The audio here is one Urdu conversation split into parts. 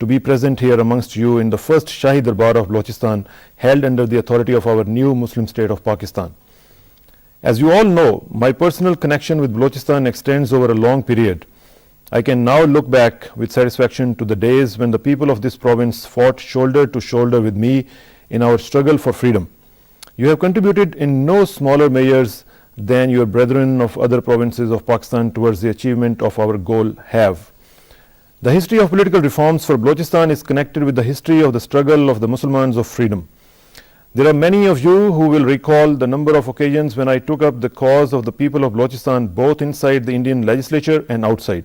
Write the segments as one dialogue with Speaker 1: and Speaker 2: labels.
Speaker 1: to be present here amongst you in the first Shahi Darbar of Balochistan, held under the authority of our new Muslim state of Pakistan. As you all know, my personal connection with Balochistan extends over a long period. I can now look back with satisfaction to the days when the people of this province fought shoulder to shoulder with me in our struggle for freedom. You have contributed in no smaller measures than your brethren of other provinces of Pakistan towards the achievement of our goal have. The history of political reforms for Balochistan is connected with the history of the struggle of the Muslims of freedom. There are many of you who will recall the number of occasions when I took up the cause of the people of Balochistan both inside the Indian legislature and outside.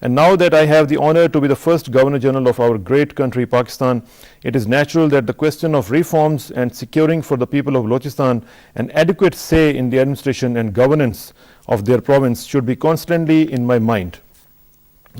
Speaker 1: And now that I have the honor to be the first Governor General of our great country Pakistan, it is natural that the question of reforms and securing for the people of Balochistan an adequate say in the administration and governance of their province should be constantly in my mind.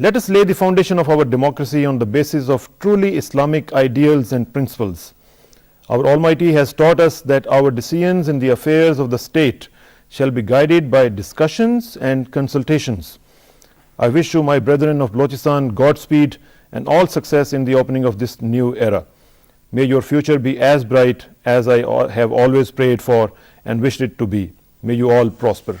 Speaker 1: Let us lay the foundation of our democracy on the basis of truly Islamic ideals and principles. Our Almighty has taught us that our decisions in the affairs of the state shall be guided by discussions and consultations. I wish you, my brethren of Balochistan, Godspeed and all success in the opening of this new era. May your future be as bright as I have always prayed for and wished it to be. May you all prosper.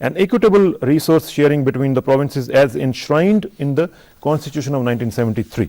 Speaker 1: and equitable resource sharing between the provinces as enshrined in the Constitution of 1973.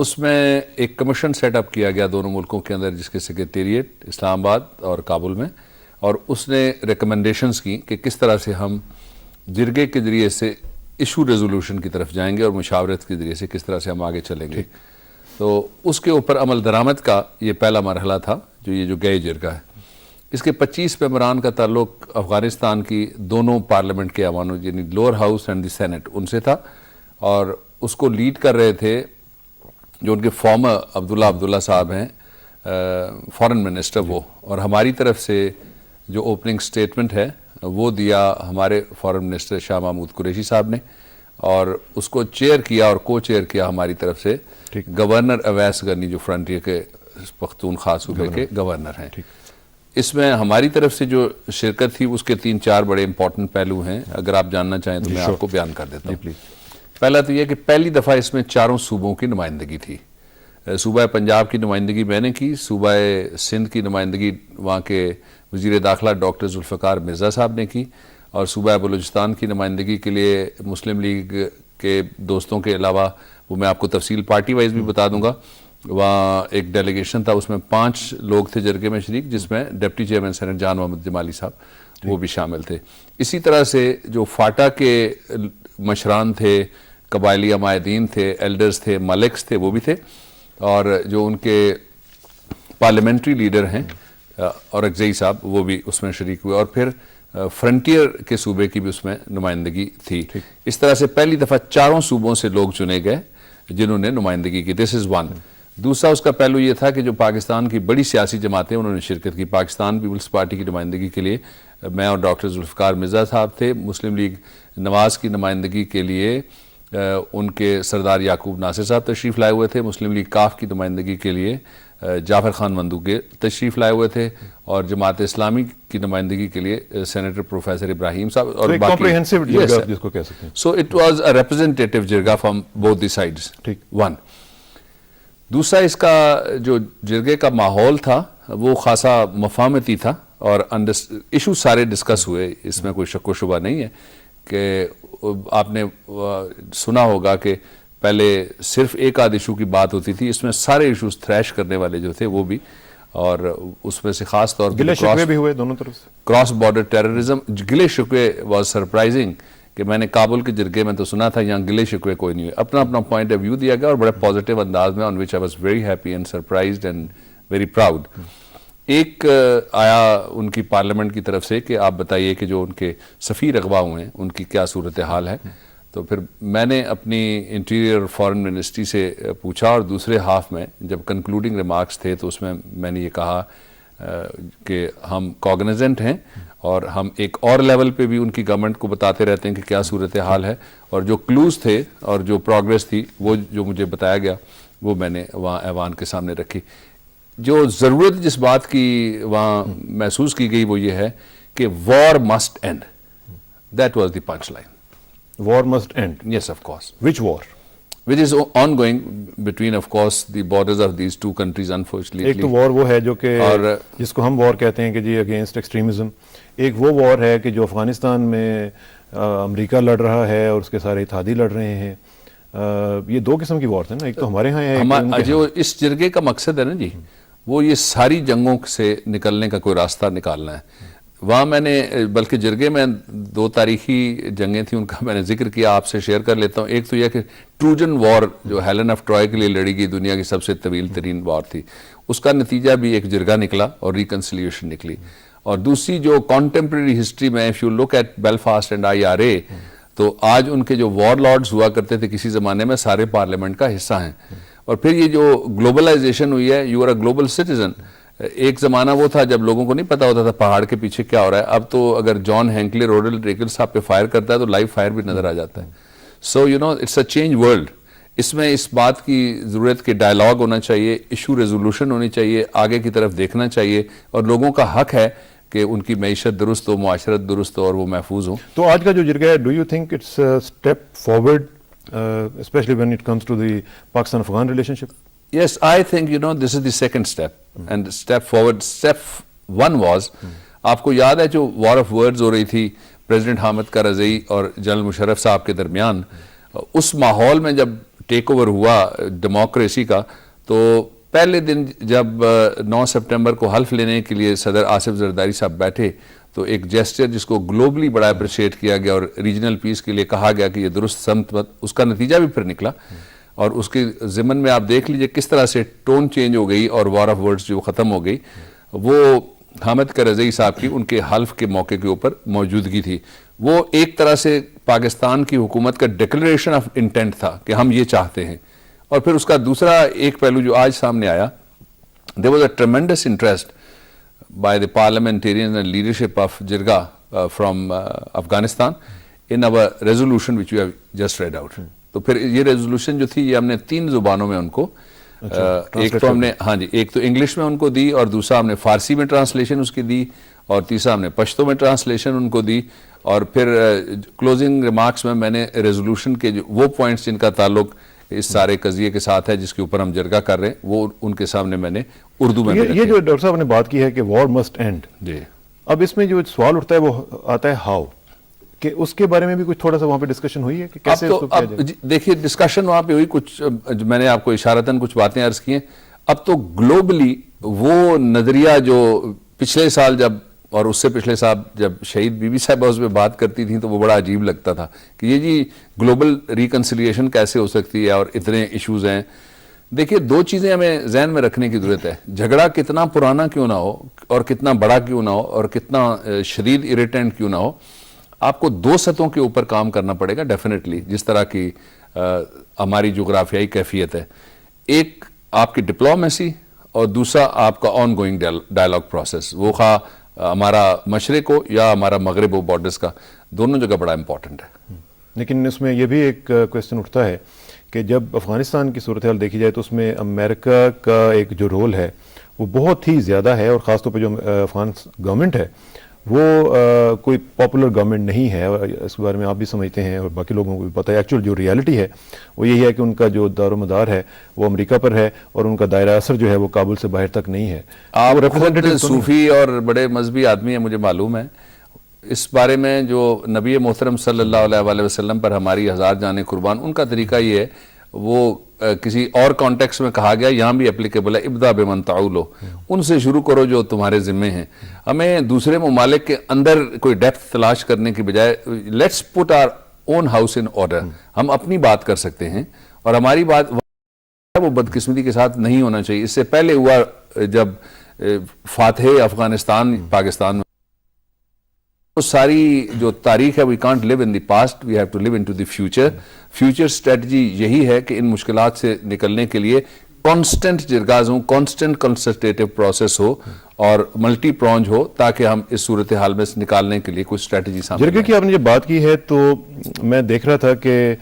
Speaker 2: اس میں ایک کمیشن سیٹ اپ کیا گیا دونوں ملکوں کے اندر جس کے سیکریٹریٹ اسلام آباد اور کابل میں, اور اس نے ریکمنڈیشنز کی کہ کس طرح سے ہم جرگے کے ذریعے سے ایشو ریزولوشن کی طرف جائیں گے اور مشاورت کے ذریعے سے کس طرح سے ہم آگے چلیں گے. تو اس کے اوپر عمل درآمد کا یہ پہلا مرحلہ تھا جو گئے جرگہ ہے. اس کے 25 ممبران کا تعلق افغانستان کی دونوں پارلیمنٹ کے ایوانوں یعنی lower house and the sent in سے تھا, اور اس کو لیڈ کر رہے تھے جو ان کے فارمر عبداللہ صاحب ہیں فارن منسٹر وہ, اور ہماری طرف سے جو اوپننگ سٹیٹمنٹ ہے وہ دیا ہمارے فارن منسٹر شاہ محمود قریشی صاحب نے, اور اس کو چیئر کیا اور کو چیئر کیا ہماری طرف سے گورنر اویس غنی جو فرنٹیئر کے پختونخوا صوبے کے گورنر ہیں. اس میں ہماری طرف سے جو شرکت تھی اس کے 3-4 بڑے امپورٹنٹ پہلو ہیں, اگر آپ جاننا چاہیں تو میں آپ کو بیان کر دیتا ہوں. پہلا تو یہ کہ پہلی دفعہ اس میں 4 صوبوں کی نمائندگی تھی. صوبہ پنجاب کی نمائندگی میں نے کی, صوبہ سندھ کی نمائندگی وہاں کے وزیر داخلہ ڈاکٹر ذوالفقار مرزا صاحب نے کی, اور صوبہ بلوچستان کی نمائندگی کے لیے مسلم لیگ کے دوستوں کے علاوہ وہ میں آپ کو تفصیل پارٹی وائز بھی بتا دوں گا, وہاں ایک ڈیلیگیشن تھا, اس میں 5 لوگ تھے جرگے میں شریک, جس میں ڈپٹی چیئرمین سینٹ جان محمد جمالی صاحب وہ بھی شامل تھے. اسی طرح سے جو فاٹا کے مشران تھے, قبائلی عمائدین تھے, ایلڈرز تھے, ملکس تھے وہ بھی تھے, اور جو ان کے پارلیمنٹری لیڈر ہیں اور اکزئی صاحب وہ بھی اس میں شریک ہوئے, اور پھر فرنٹیئر کے صوبے کی بھی اس میں نمائندگی تھی. اس طرح سے پہلی دفعہ 4 صوبوں سے لوگ چنے گئے جنہوں نے نمائندگی کی. دس از ون. دوسرا اس کا پہلو یہ تھا کہ جو پاکستان کی بڑی سیاسی جماعتیں انہوں نے شرکت کی. پاکستان پیپلز پارٹی کی نمائندگی کے لیے میں اور ڈاکٹر ذوالفقار مرزا صاحب تھے. مسلم لیگ نواز کی نمائندگی کے لیے ان کے سردار یعقوب ناصر صاحب تشریف لائے ہوئے تھے. مسلم لیگ کاف کی نمائندگی کے لیے جعفر خان مندوگے تشریف لائے ہوئے تھے, اور جماعت اسلامی کی نمائندگی کے لیے سینیٹر پروفیسر ابراہیم صاحب اور باقی. So it was a representative jirga from both the sides. One. دوسرا اس کا جو جرگے کا ماحول تھا وہ خاصا مفاہمتی تھا, اور ایشو سارے ڈسکس ہوئے, اس میں کوئی شک و شبہ نہیں ہے کہ آپ نے سنا ہوگا کہ پہلے صرف ایک آدھ ایشو کی بات ہوتی تھی, اس میں سارے ایشوز تھریش کرنے والے جو تھے وہ بھی, اور اس میں سے خاص طور پر
Speaker 1: گلے شکوے بھی ہوئے دونوں طرف سے.
Speaker 2: کراس بارڈر ٹیررزم, گلے شکوے واز سرپرائزنگ کہ میں نے کابل کے جرگے میں تو سنا تھا, یہاں گلے شکوے کوئی نہیں ہوئے. اپنا اپنا پوائنٹ آف ویو دیا گیا اور بڑے پازیٹیو انداز میں, on which I was very happy and surprised and very proud. ایک آیا ان کی پارلیمنٹ کی طرف سے کہ آپ بتائیے کہ جو ان کے سفیر اغوا ہوئے ہیں ان کی کیا صورتحال ہے. تو پھر میں نے اپنی انٹیریئر فارن منسٹری سے پوچھا, اور دوسرے ہاف میں جب کنکلوڈنگ ریمارکس تھے تو اس میں میں نے یہ کہا کہ ہم کوگنیزنٹ ہیں, اور ہم ایک اور لیول پہ بھی ان کی گورنمنٹ کو بتاتے رہتے ہیں کہ کیا صورتحال ہے, اور جو کلوز تھے اور جو پروگریس تھی وہ جو مجھے بتایا گیا وہ میں نے وہاں ایوان کے سامنے رکھی. جو ضرورت جس بات کی وہاں محسوس کی گئی وہ یہ ہے کہ war must end. That was the punch line.
Speaker 1: War must end.
Speaker 2: Yes, of course.
Speaker 1: Which war?
Speaker 2: Which is ongoing between, of course, the borders of these two countries, unfortunately.
Speaker 1: ایک تو وار وہ ہے جو کہ جس کو ہم وار کہتے ہیں کہ جی اگینسٹ ایکسٹریمزم. ایک وہ وار ہے کہ جو افغانستان میں امریکہ لڑ رہا ہے اور اس کے سارے اتحادی لڑ رہے ہیں. یہ 2 قسم کی وارز ہیں نا, ایک تو ہمارے ہاں ہے.
Speaker 2: جو اس جرگے کا مقصد ہے نا جی, وہ یہ ساری جنگوں سے نکلنے کا کوئی راستہ نکالنا ہے. وہاں میں نے بلکہ جرگے میں 2 تاریخی جنگیں تھیں, ان کا میں نے ذکر کیا, آپ سے شیئر کر لیتا ہوں. ایک تو یہ کہ ٹروجن وار جو ہیلن آف ٹرائے کے لیے لڑی گئی دنیا کی سب سے طویل ترین وار تھی, اس کا نتیجہ بھی ایک جرگہ نکلا اور ریکنسیلیشن نکلی. اور دوسری جو کانٹمپریری ہسٹری میں if you look at Belfast and IRA, تو آج ان کے جو وار لارڈز ہوا کرتے تھے کسی زمانے میں سارے پارلیمنٹ کا حصہ ہیں. اور پھر یہ جو گلوبلائزیشن ہوئی ہے, you are a global citizen. ایک زمانہ وہ تھا جب لوگوں کو نہیں پتا ہوتا تھا پہاڑ کے پیچھے کیا ہو رہا ہے. اب تو اگر جان ہینکلی رونلڈ ریگن صاحب پہ فائر کرتا ہے تو لائیو فائر بھی نظر آ جاتا ہے. So you know it's a change world. اس میں اس بات کی ضرورت کہ ڈائلاگ ہونا چاہیے, ایشو ریزولوشن ہونی چاہیے, آگے کی طرف دیکھنا چاہیے, اور لوگوں کا حق ہے کہ ان کی معیشت درست ہو, معاشرت درست ہو اور وہ محفوظ ہوں.
Speaker 1: تو آج کا جو جرگہ ہے, do you think it's step forward especially when it comes to the Pakistan Afghan relationship?
Speaker 2: Yes, I think, you know, this is the second step. And step forward, step 1 was, آپ کو یاد ہے جو وار آف ورڈز ہو رہی تھی پریزیڈنٹ حامد کرزئی اور جنرل مشرف صاحب کے درمیان, اس ماحول میں جب ٹیک اوور ہوا ڈیموکریسی کا، تو پہلے دن جب 9 سپٹمبر کو حلف لینے کے لیے صدر آصف زرداری صاحب بیٹھے تو ایک جیسچر جس کو گلوبلی بڑا اپریشیٹ کیا گیا اور ریجنل پیس کے لیے کہا گیا کہ یہ درست سمت اس کا نتیجہ بھی پھر نکلا، اور اس کے ضمن میں آپ دیکھ لیجئے کس طرح سے ٹون چینج ہو گئی اور وار آف ورڈز جو ختم ہو گئی، وہ حامد کرزئی صاحب کی ان کے حلف کے موقع کے اوپر موجودگی تھی۔ وہ ایک طرح سے پاکستان کی حکومت کا ڈکلریشن آف انٹینٹ تھا کہ ہم یہ چاہتے ہیں، اور پھر اس کا دوسرا ایک پہلو جو آج سامنے آیا، there was a tremendous interest by the parliamentarians and leadership of Jirga from Afghanistan in our resolution which we have just read out. تو پھر یہ ریزولوشن جو تھی یہ ہم نے 3 زبانوں میں ان کو ایک تو ہم نے ایک تو انگلش میں ان کو دی، اور دوسرا ہم نے فارسی میں ٹرانسلیشن اس کی دی، اور تیسرا ہم نے پشتو میں ٹرانسلیشن ان کو دی، اور پھر کلوزنگ ریمارکس میں نے ریزولوشن کے جو وہ پوائنٹس جن کا تعلق اس سارے قضیے کے ساتھ ہے جس کے اوپر ہم جرگہ کر رہے ہیں وہ ان کے سامنے میں نے اردو میں
Speaker 1: یہ جو ڈاکٹر صاحب نے بات کی ہے کہ وار مسٹ اینڈ،
Speaker 2: جی
Speaker 1: اب اس میں جو سوال اٹھتا ہے وہ آتا ہے ہاؤ، کہ اس کے بارے میں بھی کچھ تھوڑا سا وہاں پہ ڈسکشن ہوئی ہے کہ کیسے اس کو کیا جائے؟
Speaker 2: دیکھیے ڈسکشن وہاں پہ ہوئی، کچھ میں نے آپ کو اشارتاً کچھ باتیں عرض کی ہیں۔ اب تو گلوبلی وہ نظریہ جو پچھلے سال جب اور اس سے پچھلے سال جب شہید بی بی صاحبہ اس پہ بات کرتی تھیں تو وہ بڑا عجیب لگتا تھا کہ یہ جی گلوبل ریکنسیلیشن کیسے ہو سکتی ہے اور اتنے ایشوز ہیں۔ دیکھیے 2 چیزیں ہمیں ذہن میں رکھنے کی ضرورت ہے، جھگڑا کتنا پرانا کیوں نہ ہو اور کتنا بڑا کیوں نہ ہو اور کتنا شدید اریٹنٹ کیوں نہ ہو، آپ کو 2 سطحوں کے اوپر کام کرنا پڑے گا ڈیفینیٹلی، جس طرح کی ہماری جغرافیائی کیفیت ہے۔ ایک آپ کی ڈپلومیسی اور دوسرا آپ کا آن گوئنگ ڈائلاگ پروسیس، وہ خواہ ہمارا مشرق ہو یا ہمارا مغرب ہو، بارڈرز کا دونوں جگہ بڑا امپورٹنٹ ہے۔
Speaker 1: لیکن اس میں یہ بھی ایک کویسچن اٹھتا ہے کہ جب افغانستان کی صورتحال دیکھی جائے تو اس میں امریکہ کا ایک جو رول ہے وہ بہت ہی زیادہ ہے، اور خاص طور پہ جو افغان گورنمنٹ ہے وہ کوئی پاپولر گورنمنٹ نہیں ہے، اور اس کے بارے میں آپ بھی سمجھتے ہیں اور باقی لوگوں کو بھی پتہ ہے۔ ایکچوئل جو ریالٹی ہے وہ یہی ہے کہ ان کا جو دار و مدار ہے وہ امریکہ پر ہے، اور ان کا دائرہ اثر جو ہے وہ کابل سے باہر تک نہیں ہے۔
Speaker 2: آپ خود صوفی اور بڑے مذہبی آدمی ہیں، مجھے معلوم ہے، اس بارے میں جو نبی محترم صلی اللہ علیہ وسلم پر ہماری 1000 جانیں قربان، ان کا طریقہ یہ ہے، وہ کسی اور کانٹیکس میں کہا گیا، یہاں بھی اپلیکیبل ہے، ابدا بمن تعولو، ان سے شروع کرو جو تمہارے ذمے ہیں۔ ہمیں دوسرے ممالک کے اندر کوئی ڈیپتھ تلاش کرنے کی بجائے let's put our own house in order, ہم اپنی بات کر سکتے ہیں، اور ہماری بات وہ بدقسمتی کے ساتھ نہیں ہونا چاہیے۔ اس سے پہلے ہوا جب فاتح افغانستان پاکستان میں، وہ ساری جو تاریخ ہے we can't live in the past, we have to live into the future. Future strategy یہی ہے کہ ان مشکلات سے نکلنے کے لیے کانسٹنٹ جرگاز ہوں، کانسٹنٹ کنسلٹیٹو پروسیس ہو اور ملٹی پرونج ہو، تاکہ ہم اس صورتحال میں سے نکالنے کے لیے کوئی اسٹریٹجی سامنے
Speaker 1: جرگے کی آپ نے جب بات کی ہے تو میں دیکھ رہا تھا کہ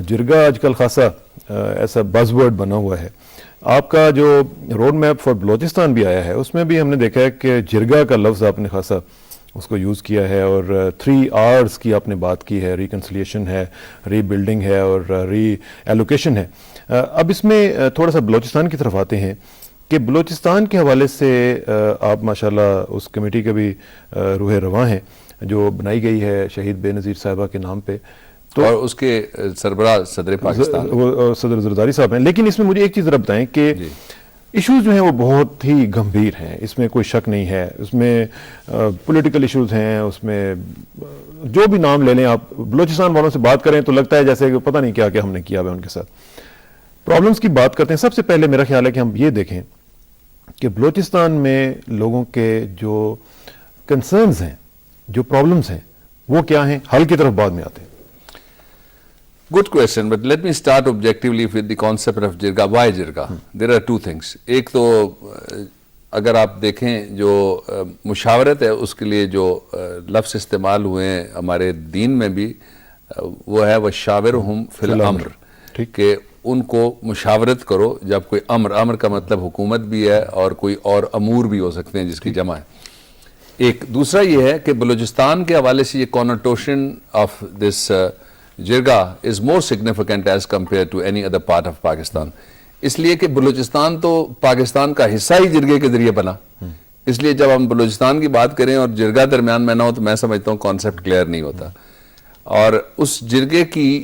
Speaker 1: جرگا آج کل خاصا ایسا بز ورڈ بنا ہوا ہے۔ آپ کا جو روڈ میپ فار بلوچستان بھی آیا ہے اس میں بھی ہم نے دیکھا ہے کہ جرگا کا لفظ آپ نے خاصا اس کو یوز کیا ہے، اور 3 R's کی آپ نے بات کی ہے، ریکنسلیشن ہے، ری بلڈنگ ہے اور ری ایلوکیشن ہے۔ اب اس میں تھوڑا سا بلوچستان کی طرف آتے ہیں کہ بلوچستان کے حوالے سے آپ ماشاءاللہ اس کمیٹی کا بھی روح رواں ہیں جو بنائی گئی ہے شہید بے نظیر صاحبہ کے نام پہ،
Speaker 2: تو اور اس کے سربراہ صدر پاکستان
Speaker 1: وہ صدر زرداری صاحب ہیں۔ لیکن اس میں مجھے ایک چیز ذرا بتائیں کہ ایشوز جو ہیں وہ بہت ہی گمبھیر ہیں، اس میں کوئی شک نہیں ہے، اس میں پولیٹیکل ایشوز ہیں، اس میں جو بھی نام لے لیں آپ، بلوچستان والوں سے بات کریں تو لگتا ہے جیسے کہ پتہ نہیں کیا کیا ہم نے کیا ہوا ان کے ساتھ۔ پرابلمز کی بات کرتے ہیں، سب سے پہلے میرا خیال ہے کہ ہم یہ دیکھیں کہ بلوچستان میں لوگوں کے جو کنسرنز ہیں، جو پرابلمز ہیں وہ کیا ہیں، حل کی طرف بعد میں آتے ہیں۔
Speaker 2: Good question, but let me start objectively with the concept of jirga. Why jirga? There are 2 things. ایک تو اگر آپ دیکھیں جو مشاورت ہے اس کے لیے جو لفظ استعمال ہوئے ہیں ہمارے دین میں بھی، وہ ہے وَشَاوِرْهُمْ فِي الْأَمْرِ، کہ ان کو مشاورت کرو جب کوئی امر کا مطلب حکومت بھی ہے اور کوئی اور امور بھی ہو سکتے ہیں جس کی جمع ہے۔ ایک دوسرا یہ ہے کہ بلوچستان کے حوالے سے یہ connotation of this جرگا is more significant as compared to any other part of Pakistan، اس لیے کہ بلوچستان تو پاکستان کا حصہ ہی جرگے کے ذریعے بنا، اس لیے جب ہم بلوچستان کی بات کریں اور جرگا درمیان میں نہ ہو تو میں سمجھتا ہوں کانسیپٹ کلیئر نہیں ہوتا۔ اور اس جرگے کی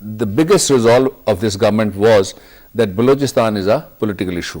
Speaker 2: the biggest resolve of this government was that Balochistan is a political issue,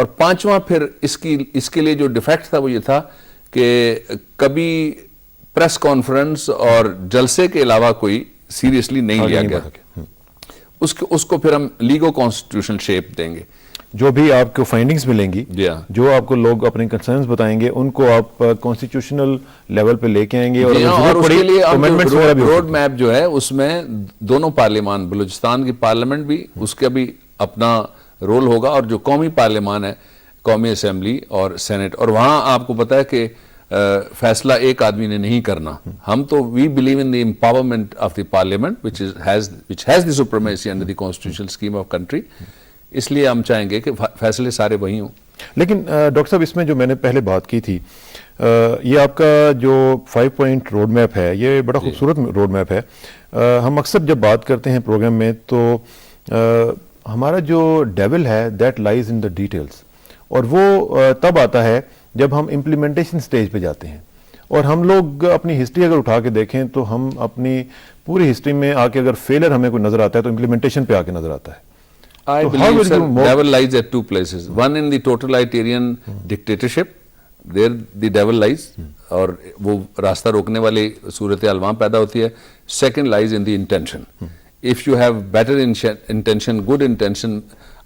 Speaker 2: اور پانچواں پھر اس کے لیے جو ڈیفیکٹ تھا وہ یہ تھا کہ کبھی پریس کانفرنس اور جلسے کے علاوہ کوئی سیریسلی نہیں لیا گیا. اس کو پھر ہم لیگو کانسٹیٹیوشنل شیپ دیں گے.
Speaker 1: جو بھی آپ کو فائنڈنگز ملیں گی,
Speaker 2: جی ہاں,
Speaker 1: جو آپ کو لوگ اپنے کنسرنز بتائیں گے, ان کو آپ کانسٹیٹیوشنل لیول پہ لے کے آئیں گے,
Speaker 2: اور اس کے لیے روڈ میپ جو ہے اس میں دونوں پارلیمان, بلوچستان کی پارلیمنٹ بھی, اس کا بھی اپنا رول ہوگا, اور جو قومی پارلیمان ہے, قومی اسمبلی اور سینٹ, اور وہاں آپ کو پتا ہے کہ فیصلہ ایک آدمی نے نہیں کرنا. ہم تو we believe in the empowerment of the parliament which has the supremacy under the constitutional scheme of country. اس لیے ہم چاہیں گے کہ فیصلے سارے وہی ہوں.
Speaker 1: لیکن ڈاکٹر صاحب, اس میں جو میں نے پہلے بات کی تھی, یہ آپ کا جو 5 پوائنٹ روڈ میپ ہے, یہ بڑا خوبصورت روڈ میپ ہے. ہم اکثر جب بات کرتے ہیں پروگرام میں تو ہمارا جو ڈیول ہے that lies in the details, اور وہ تب آتا ہے جب ہم امپلیمنٹیشن سٹیج پہ جاتے ہیں. اور ہم لوگ اپنی ہسٹری اگر اٹھا کے دیکھیں تو ہم اپنی پوری ہسٹری میں آ کے اگر فیلر ہمیں کوئی نظر آتا ہے تو امپلیمنٹیشن پہ آ کے نظر آتا ہے.
Speaker 2: I believe, sir, devil lies at two places. One in the totalitarian dictatorship, there the devil lies, اور وہ راستہ روکنے والی صورتحال وہاں پیدا ہوتی ہے. Second lies in the intention. If you have better intention, good intention,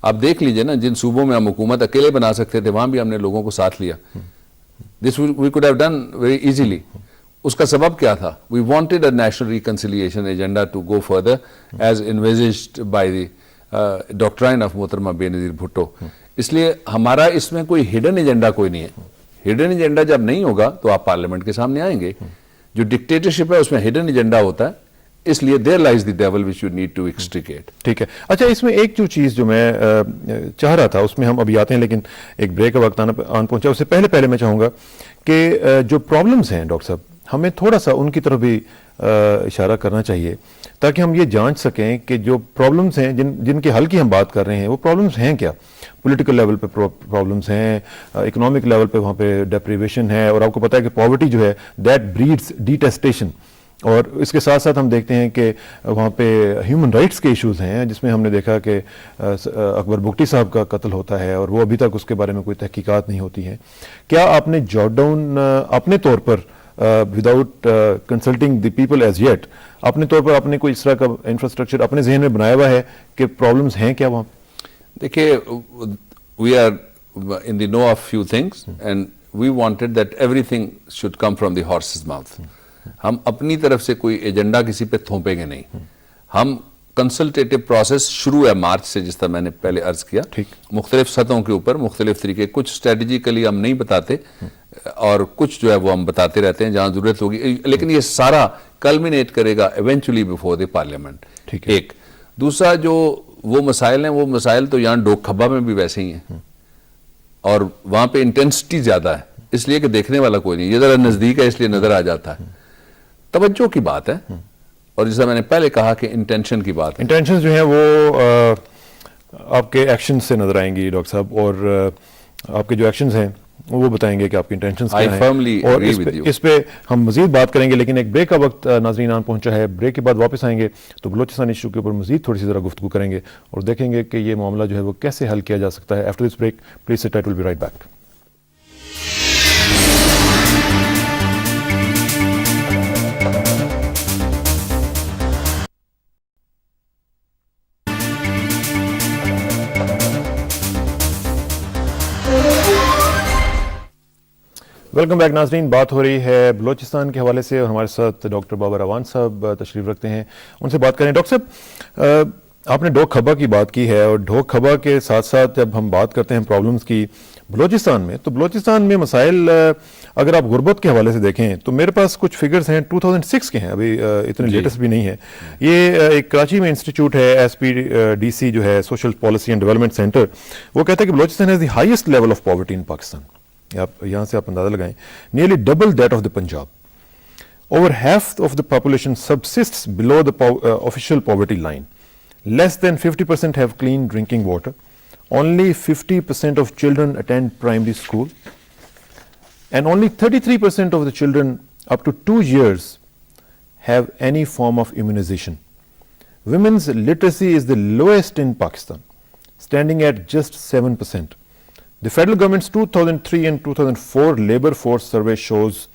Speaker 2: آپ دیکھ لیجئے نا, جن صوبوں میں ہم حکومت اکیلے بنا سکتے تھے وہاں بھی ہم نے لوگوں کو ساتھ لیا. This we could have done very easily. اس کا سبب کیا تھا؟ We wanted a national reconciliation agenda to go further as envisaged by the doctrine of محترمہ بے نظیر بھٹو. اس لیے ہمارا اس میں کوئی ہڈن ایجنڈا کوئی نہیں ہے. ہڈن ایجنڈا جب نہیں ہوگا تو آپ پارلیمنٹ کے سامنے آئیں گے. جو ڈکٹیٹرشپ ہے اس میں ہڈن ایجنڈا ہوتا ہے, اس لیے there lies the devil which you need to extricate.
Speaker 1: ٹھیک ہے. اچھا, اس میں ایک جو چیز جو میں چاہ رہا تھا, اس میں ہم ابھی آتے ہیں, لیکن ایک بریک کا وقت آن پہنچا. اس سے پہلے میں چاہوں گا کہ جو پرابلمس ہیں ڈاکٹر صاحب, ہمیں تھوڑا سا ان کی طرف بھی اشارہ کرنا چاہیے تاکہ ہم یہ جانچ سکیں کہ جو پرابلمس ہیں جن کے حل کی ہم بات کر رہے ہیں وہ پرابلمس ہیں کیا. پولیٹیکل لیول پہ پرابلمس ہیں, اکنامک لیول پہ وہاں پہ ڈیپریویشن ہے, اور آپ کو پتہ ہے کہ پاورٹی جو ہے دیٹ بریڈس ڈیٹیسٹیشن. اور اس کے ساتھ ساتھ ہم دیکھتے ہیں کہ وہاں پہ ہیومن رائٹس کے ایشوز ہیں, جس میں ہم نے دیکھا کہ اکبر بگٹی صاحب کا قتل ہوتا ہے اور وہ ابھی تک اس کے بارے میں کوئی تحقیقات نہیں ہوتی ہیں. کیا آپ نے جاٹ ڈاؤن اپنے طور پر without consulting the people as yet, اپنے طور پر آپ نے کوئی اس طرح کا انفراسٹرکچر اپنے ذہن میں بنایا ہوا ہے کہ پرابلمس ہیں کیا وہاں؟
Speaker 2: دیکھیے, we are in the know of few things and we wanted that everything should come from the horse's mouth. ہم اپنی طرف سے کوئی ایجنڈا کسی پہ تھوپیں گے نہیں. ہم کنسلٹیٹو پروسیس شروع ہے مارچ سے, جس طرح میں نے پہلے عرض کیا, مختلف سطحوں کے اوپر مختلف طریقے. کچھ اسٹریٹجیکلی ہم نہیں بتاتے اور کچھ جو ہے وہ ہم بتاتے رہتے ہیں جہاں ضرورت ہوگی, لیکن یہ سارا کلمینیٹ کرے گا ایونچولی بیفور دی پارلیمنٹ. ایک دوسرا جو وہ مسائل ہیں, وہ مسائل تو یہاں ڈوک کھبا میں بھی ویسے ہی ہیں, اور وہاں پہ انٹینسٹی زیادہ ہے, اس لیے کہ دیکھنے والا کوئی نہیں. یہ ذرا نزدیک ہے اس لیے نظر آ جاتا ہے. توجہ کی بات ہے, اور جیسا میں نے پہلے کہا کہ انٹینشن کی بات ہے.
Speaker 1: انٹینشن جو ہیں وہ آپ کے ایکشن سے نظر آئیں گی ڈاکٹر صاحب, اور آپ کے جو ایکشنز ہیں وہ بتائیں گے کہ آپ کی انٹینشنز کیا ہیں, اور اس پہ ہم مزید بات کریں گے. لیکن ایک بریک کا وقت ناظرین آن پہنچا ہے. بریک کے بعد واپس آئیں گے تو بلوچستان ایشو کے اوپر مزید تھوڑی سی ذرا گفتگو کریں گے اور دیکھیں گے کہ یہ معاملہ جو ہے وہ کیسے حل کیا جا سکتا ہے. After this break please sit tight, will be right back. Welcome back ناظرین. بات ہو رہی ہے بلوچستان کے حوالے سے, اور ہمارے ساتھ ڈاکٹر بابر اعوان صاحب تشریف رکھتے ہیں. ان سے بات کریں. ڈاکٹر صاحب, آپ نے ڈوک کھبا کی بات کی ہے, اور ڈوک کھبا کے ساتھ ساتھ جب ہم بات کرتے ہیں پرابلمس کی بلوچستان میں, تو بلوچستان میں مسائل اگر آپ غربت کے حوالے سے دیکھیں تو میرے پاس کچھ فگرز ہیں 2006 کے ہیں, ابھی اتنے لیٹسٹ بھی نہیں ہے. یہ ایک کراچی میں انسٹیٹیوٹ ہے SPDC جو ہے, social policy and development center, وہ کہتا ہے کہ Balochistan has the highest level of poverty in Pakistan. یہاں سے آپ اندازہ لگائیں, nearly double that of the Punjab. Over half of the population subsists below the official poverty line. Less than 50% have clean drinking water. Only 50% of children attend primary school, and only 33% of the children up to 2 years have any form of immunization. Women's literacy is the lowest in Pakistan, standing at just 7%. The federal government's 2003 and 2004 labor force survey shows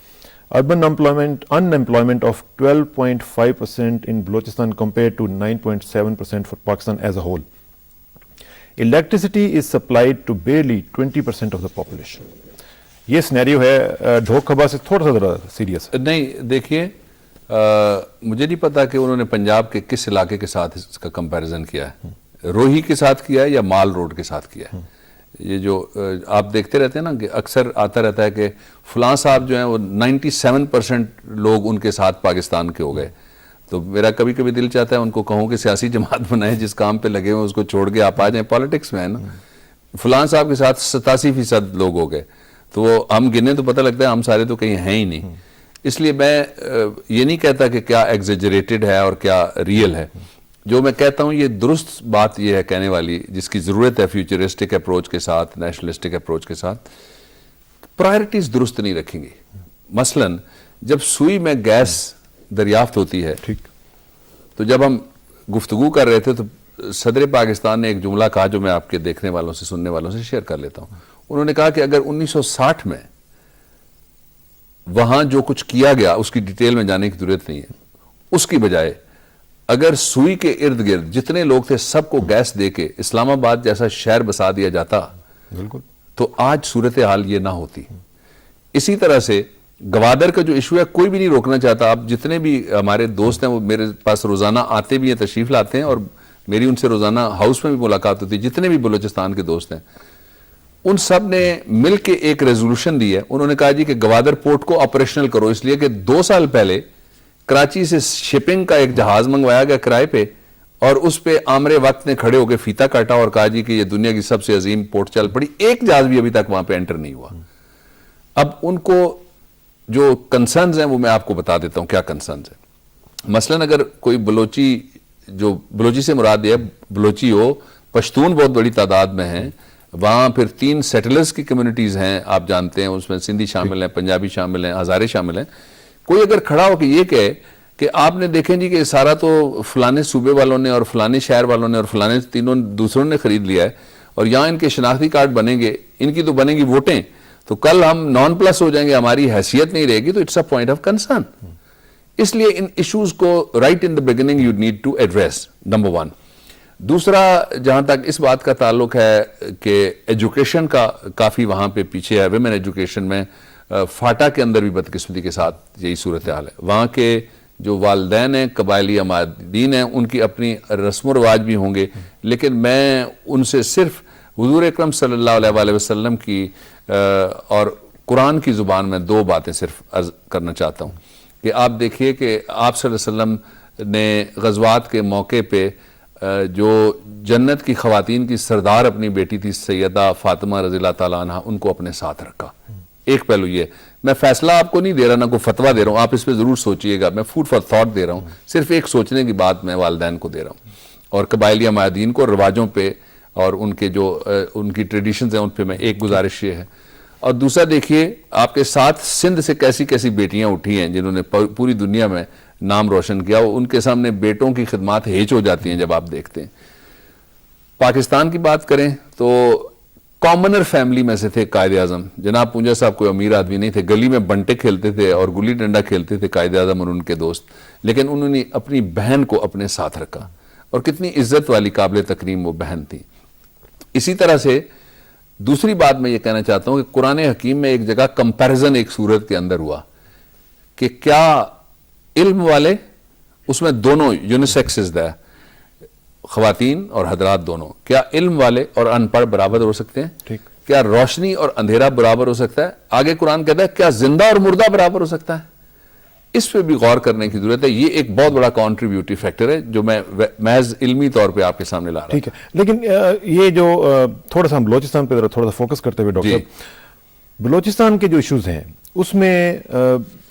Speaker 1: urban unemployment of 12.5% in Balochistan compared to 9.7% for Pakistan as a whole. Electricity is supplied to barely 20% of the population. یہ سینیریو ہے ڈھوک خبا سے تھوڑا سا ذرا سیریس.
Speaker 2: نہیں دیکھیے مجھے نہیں پتا کہ انہوں نے پنجاب کے کس علاقے کے ساتھ اس کا کمپیریزن کیا ہے, روہی کے ساتھ کیا ہے یا مال روڈ کے ساتھ کیا ہے. یہ جو آپ دیکھتے رہتے ہیں نا کہ اکثر آتا رہتا ہے کہ فلاں صاحب جو ہیں وہ 97% لوگ ان کے ساتھ پاکستان کے ہو گئے. تو میرا کبھی کبھی دل چاہتا ہے ان کو کہوں کہ سیاسی جماعت بنائیں, جس کام پہ لگے ہوئے اس کو چھوڑ کے آپ آ جائیں, پالیٹکس میں ہے نا. فلاں صاحب کے ساتھ 87% لوگ ہو گئے, تو وہ ہم گنے تو پتہ لگتا ہے ہم سارے تو کہیں ہیں ہی نہیں. اس لیے میں یہ نہیں کہتا کہ کیا ایگزیجریٹڈ ہے اور کیا ریئل ہے. جو میں کہتا ہوں یہ درست بات یہ ہے کہنے والی, جس کی ضرورت ہے فیوچرسٹک اپروچ کے ساتھ, نیشنلسٹک اپروچ کے ساتھ. پرائرٹیز درست نہیں رکھیں گی. مثلا جب سوئی میں گیس دریافت ہوتی ہے, تو جب ہم گفتگو کر رہے تھے تو صدر پاکستان نے ایک جملہ کہا جو میں آپ کے دیکھنے والوں سے سننے والوں سے شیئر کر لیتا ہوں. انہوں نے کہا کہ اگر 1960 میں وہاں جو کچھ کیا گیا اس کی ڈیٹیل میں جانے کی ضرورت نہیں ہے, اس کی بجائے اگر سوئی کے ارد گرد جتنے لوگ تھے سب کو گیس دے کے اسلام آباد جیسا شہر بسا دیا جاتا
Speaker 1: بالکل
Speaker 2: تو آج صورتحال یہ نہ ہوتی. اسی طرح سے گوادر کا جو ایشو ہے کوئی بھی نہیں روکنا چاہتا. آپ جتنے بھی ہمارے دوست ہیں وہ میرے پاس روزانہ آتے بھی ہیں, تشریف لاتے ہیں, اور میری ان سے روزانہ ہاؤس میں بھی ملاقات ہوتی ہے. جتنے بھی بلوچستان کے دوست ہیں ان سب نے مل کے ایک ریزولوشن دی ہے. انہوں نے کہا جی کہ گوادر پورٹ کو آپریشنل کرو, اس لیے کہ 2 سال پہلے کراچی سے شپنگ کا ایک جہاز منگوایا گیا کرائے پہ, اور اس پہ آمرے وقت نے کھڑے ہو کے فیتا کاٹا اور کہا جی کہ یہ دنیا کی سب سے عظیم پورٹ چل پڑی. ایک جہاز بھی ابھی تک وہاں پہ انٹر نہیں ہوا. اب ان کو جو کنسرنز ہیں وہ میں آپ کو بتا دیتا ہوں کیا کنسرنز ہیں. مثلا اگر کوئی بلوچی, جو بلوچی سے مراد ہے بلوچی ہو, پشتون بہت بڑی تعداد میں ہیں وہاں, پھر 3 سیٹلرز کی کمیونٹیز ہیں آپ جانتے ہیں, اس میں سندھی شامل ہیں, پنجابی شامل ہیں, ہزارے شامل ہیں. کوئی اگر کھڑا ہو کہ یہ کہے کہ آپ نے دیکھیں جی کہ سارا تو فلانے صوبے والوں نے اور فلانے شہر والوں نے اور فلانے تینوں دوسروں نے خرید لیا ہے, اور یہاں ان کے شناختی کارڈ بنیں گے, ان کی تو بنیں گی ووٹیں, تو کل ہم نان پلس ہو جائیں گے, ہماری حیثیت نہیں رہے گی, تو it's a point of concern. اس لیے ان ایشوز کو right in the beginning you need to address, number 1. دوسرا, جہاں تک اس بات کا تعلق ہے کہ ایجوکیشن کا کافی وہاں پہ پیچھے ہے, ویمن ایجوکیشن میں فاٹا کے اندر بھی بدقسمتی کے ساتھ یہی صورتحال ہے. وہاں کے جو والدین ہیں قبائلی عمادین ہیں, ان کی اپنی رسم و رواج بھی ہوں گے, لیکن میں ان سے صرف حضور اکرم صلی اللہ علیہ وسلم کی اور قرآن کی زبان میں 2 باتیں صرف عرض کرنا چاہتا ہوں. کہ آپ دیکھیے کہ آپ صلی اللہ علیہ وسلم نے غزوات کے موقع پہ جو جنت کی خواتین کی سردار اپنی بیٹی تھی سیدہ فاطمہ رضی اللہ تعالیٰ عنہ, ان کو اپنے ساتھ رکھا. ایک پہلو یہ, میں فیصلہ آپ کو نہیں دے رہا, نہ کوئی فتویٰ دے رہا ہوں, آپ اس پہ ضرور سوچئے گا, میں فوڈ فار تھاٹ دے رہا ہوں, صرف ایک سوچنے کی بات میں والدین کو دے رہا ہوں, اور قبائلی عمادین کو رواجوں پہ اور ان کے جو ان کی ٹریڈیشنز ہیں ان پہ میں ایک گزارش یہ ہے. اور دوسرا دیکھیے آپ کے ساتھ سندھ سے کیسی کیسی بیٹیاں اٹھی ہیں جنہوں نے پوری دنیا میں نام روشن کیا, ان کے سامنے بیٹوں کی خدمات ہیچ ہو جاتی ہیں جب آپ دیکھتے ہیں. پاکستان کی بات کریں تو کامنر فیملی میں سے تھے قائد اعظم. جناب پونجا صاحب کوئی امیر آدمی نہیں تھے, گلی میں بنٹے کھیلتے تھے اور گلی ڈنڈا کھیلتے تھے قائد اعظم اور ان کے دوست, لیکن انہوں نے اپنی بہن کو اپنے ساتھ رکھا, اور کتنی عزت والی قابل تکریم وہ بہن تھی. اسی طرح سے دوسری بات میں یہ کہنا چاہتا ہوں کہ قرآن حکیم میں ایک جگہ کمپیریزن ایک صورت کے اندر ہوا کہ کیا علم والے, اس میں دونوں یونیسیکسز ہے, خواتین اور حضرات دونوں, کیا علم والے اور ان پڑھ برابر ہو سکتے ہیں؟ کیا روشنی اور اندھیرا برابر ہو سکتا ہے؟ آگے قرآن کہتا ہے کیا زندہ اور مردہ برابر ہو سکتا ہے؟ اس پہ بھی غور کرنے کی ضرورت ہے. یہ ایک بہت بڑا کنٹریبیوٹری فیکٹر ہے جو میں محض علمی طور پہ آپ کے سامنے لا رہا ہوں.
Speaker 1: ٹھیک ہے, لیکن یہ جو تھوڑا سا ہم بلوچستان پہ تھوڑا سا فوکس کرتے ہوئے ڈاکٹر صاحب, بلوچستان کے جو ایشوز ہیں اس میں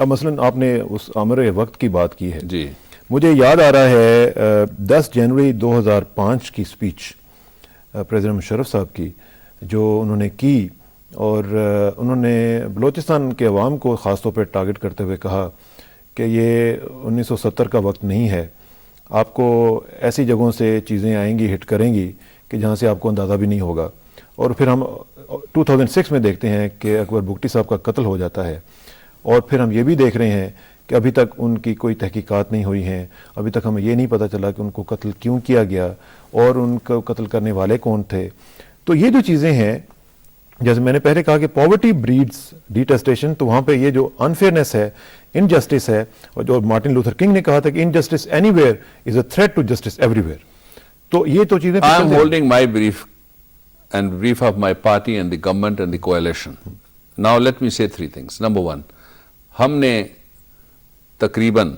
Speaker 1: مثلا آپ نے اس امر وقت کی بات کی ہے,
Speaker 2: جی
Speaker 1: مجھے یاد آ رہا ہے 10 جنوری 2005 کی سپیچ پریزیڈنٹ مشرف صاحب کی جو انہوں نے کی, اور انہوں نے بلوچستان کے عوام کو خاص طور پہ ٹارگٹ کرتے ہوئے کہا کہ یہ 1970 کا وقت نہیں ہے, آپ کو ایسی جگہوں سے چیزیں آئیں گی, ہٹ کریں گی کہ جہاں سے آپ کو اندازہ بھی نہیں ہوگا. اور پھر ہم 2006 میں دیکھتے ہیں کہ اکبر بگٹی صاحب کا قتل ہو جاتا ہے، اور پھر ہم یہ بھی دیکھ رہے ہیں کہ ابھی تک ان کی کوئی تحقیقات نہیں ہوئی ہیں، ابھی تک ہمیں یہ نہیں پتہ چلا کہ ان کو قتل کیوں کیا گیا اور ان کو قتل کرنے والے کون تھے. تو یہ جو چیزیں ہیں، جیسے میں نے پہلے کہا کہ پاورٹی بریڈز ڈیٹیسٹیشن، تو وہاں پہ یہ جو انفیئرنیس ہے، انجسٹس ہے، اور جو مارٹن لوتھر کنگ نے کہا تھا کہ injustice anywhere is a threat to justice everywhere. تو یہ تو چیزیں
Speaker 2: I am holding my brief and brief of my party and the government and the coalition. Now let me say three things. Number one, ہم نے تقریباً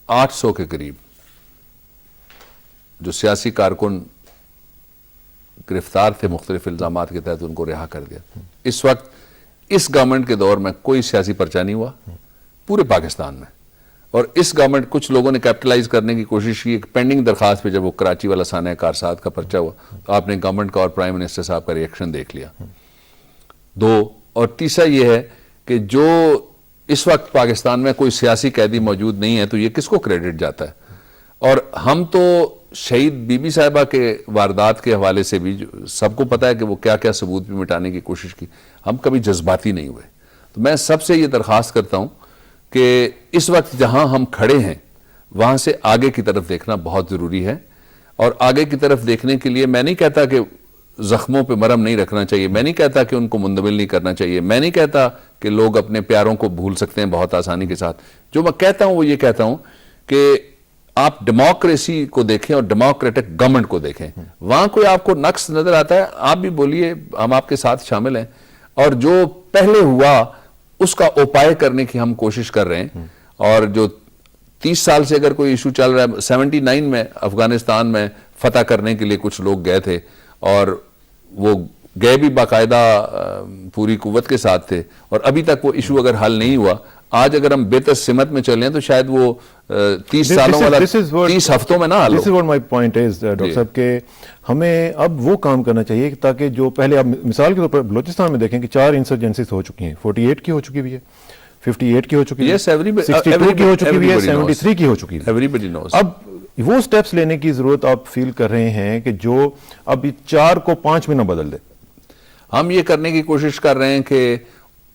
Speaker 2: 800 کے قریب جو سیاسی کارکن گرفتار تھے مختلف الزامات کے تحت، ان کو رہا کر دیا. اس وقت اس گورنمنٹ کے دور میں کوئی سیاسی پرچہ نہیں ہوا پورے پاکستان میں، اور اس گورنمنٹ کچھ لوگوں نے کیپٹلائز کرنے کی کوشش کی. ایک پینڈنگ درخواست پہ جب وہ کراچی والا سانحہ کارسات کا پرچہ ہوا تو آپ نے گورنمنٹ کا اور پرائم منسٹر صاحب کا ریئیکشن دیکھ لیا. دو، اور تیسرا یہ ہے کہ جو اس وقت پاکستان میں کوئی سیاسی قیدی موجود نہیں ہے تو یہ کس کو کریڈٹ جاتا ہے؟ اور ہم تو شہید بی بی صاحبہ کے واردات کے حوالے سے بھی سب کو پتا ہے کہ وہ کیا کیا ثبوت بھی مٹانے کی کوشش کی، ہم کبھی جذباتی نہیں ہوئے. تو میں سب سے یہ درخواست کرتا ہوں کہ اس وقت جہاں ہم کھڑے ہیں وہاں سے آگے کی طرف دیکھنا بہت ضروری ہے. اور آگے کی طرف دیکھنے کے لیے میں نہیں کہتا کہ زخموں پہ مرہم نہیں رکھنا چاہیے، میں نہیں کہتا کہ ان کو مندمل نہیں کرنا چاہیے، میں نہیں کہتا کہ لوگ اپنے پیاروں کو بھول سکتے ہیں بہت آسانی کے ساتھ. جو میں کہتا ہوں وہ یہ کہتا ہوں کہ آپ ڈیموکریسی کو دیکھیں اور ڈیموکریٹک گورنمنٹ کو دیکھیں. وہاں کوئی آپ کو نقص نظر آتا ہے آپ بھی بولیے، ہم آپ کے ساتھ شامل ہیں. اور جو پہلے ہوا اس کا اوپائے کرنے کی ہم کوشش کر رہے ہیں. اور جو 30 سال سے اگر کوئی ایشو چل رہا ہے، 79 میں افغانستان میں فتح کرنے کے لیے کچھ لوگ گئے تھے اور وہ گئے بھی باقاعدہ پوری قوت کے ساتھ تھے، اور ابھی تک وہ ایشو اگر حل نہیں ہوا. آج اگر ہم بہتر سمت میں چلیں تو شاید وہ 30 سالوں والا 30 ہفتوں میں نہ حل ہو.
Speaker 1: This is what my point is, doctor صاحب، کہ ہمیں اب وہ کام کرنا چاہیے تاکہ جو پہلے آپ مثال کے طور پر بلوچستان میں دیکھیں کہ 4 انسرجنسیز ہو چکی ہیں، 48 کی ہو چکی بھی ہے، 58 کی ہو چکی ہے، 62 کی ہو چکی بھی ہے، 73 کی ہو چکی ہے.
Speaker 2: Everybody knows.
Speaker 1: اب وہ سٹیپس لینے کی ضرورت آپ فیل کر رہے ہیں کہ جو اب 4 کو 5 میں نہ بدل دے.
Speaker 2: ہم یہ کرنے کی کوشش کر رہے ہیں کہ